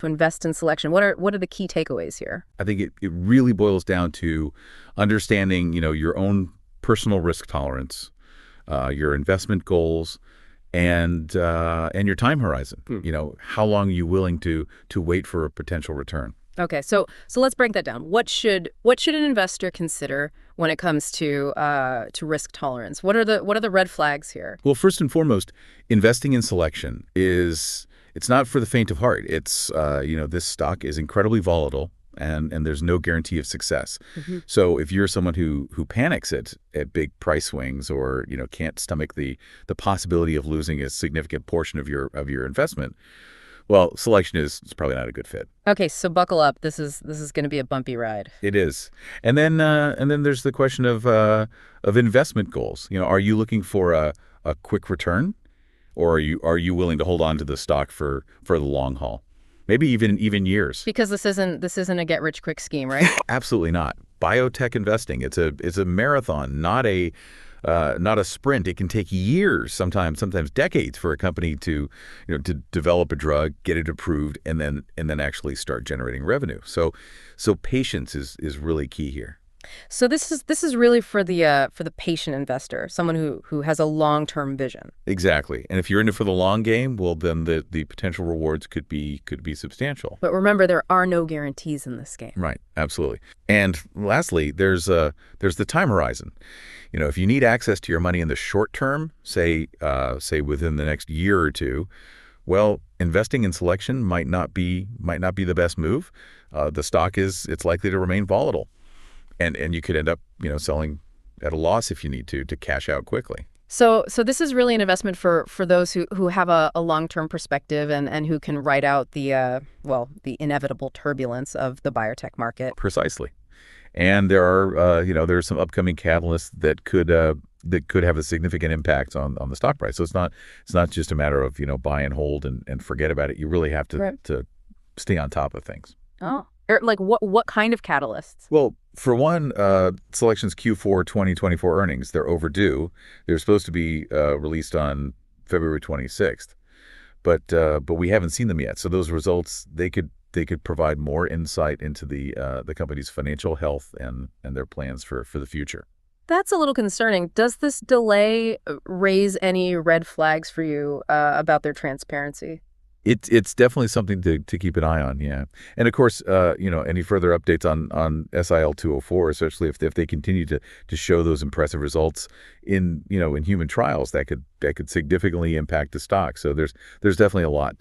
to invest in Selection? What are the key takeaways here? I think it really boils down to understanding, your own personal risk tolerance, your investment goals, and your time horizon. How long are you willing to wait for a potential return? Okay, so let's break that down. What should an investor consider when it comes to risk tolerance? What are the red flags here? Well, first and foremost, investing in Selection it's not for the faint of heart. It's this stock is incredibly volatile, and there's no guarantee of success. So if you're someone who panics at big price swings, or can't stomach the possibility of losing a significant portion of your investment, well, Selection is probably not a good fit. Okay, so buckle up. This is going to be a bumpy ride. It is. And then there's the question of investment goals. Are you looking for a quick return, or are you willing to hold on to the stock for the long haul? Maybe even years. Because this isn't a get rich quick scheme, right? Absolutely not. Biotech investing, it's a marathon, not a sprint. It can take years, sometimes decades, for a company to develop a drug, get it approved, and then actually start generating revenue. So patience is really key here. So this is really for the patient investor, someone who has a long-term vision. Exactly. And if you're in it for the long game, well, then the potential rewards could be substantial. But remember, there are no guarantees in this game. Right. Absolutely. And lastly, there's the time horizon. If you need access to your money in the short term, say within the next year or two, well, investing in Selection might not be the best move. The stock it's likely to remain volatile. And you could end up, selling at a loss if you need to cash out quickly. So this is really an investment for those who have a long-term perspective and who can ride out the inevitable turbulence of the biotech market. Precisely. And there are there's some upcoming catalysts that could have a significant impact on the stock price. So it's not just a matter of buy and hold and forget about it. You really have to stay on top of things. Oh. Like what kind of catalysts? Well, for one, Selection's Q4 2024 earnings, they're overdue. They're supposed to be released on February 26th, but we haven't seen them yet. So those results, they could provide more insight into the company's financial health and their plans for the future. That's a little concerning. Does this delay raise any red flags for you about their transparency? It's definitely something to keep an eye on, yeah. And of course, any further updates on SIL-204, especially if they continue to show those impressive results in human trials, that could significantly impact the stock. So there's definitely a lot to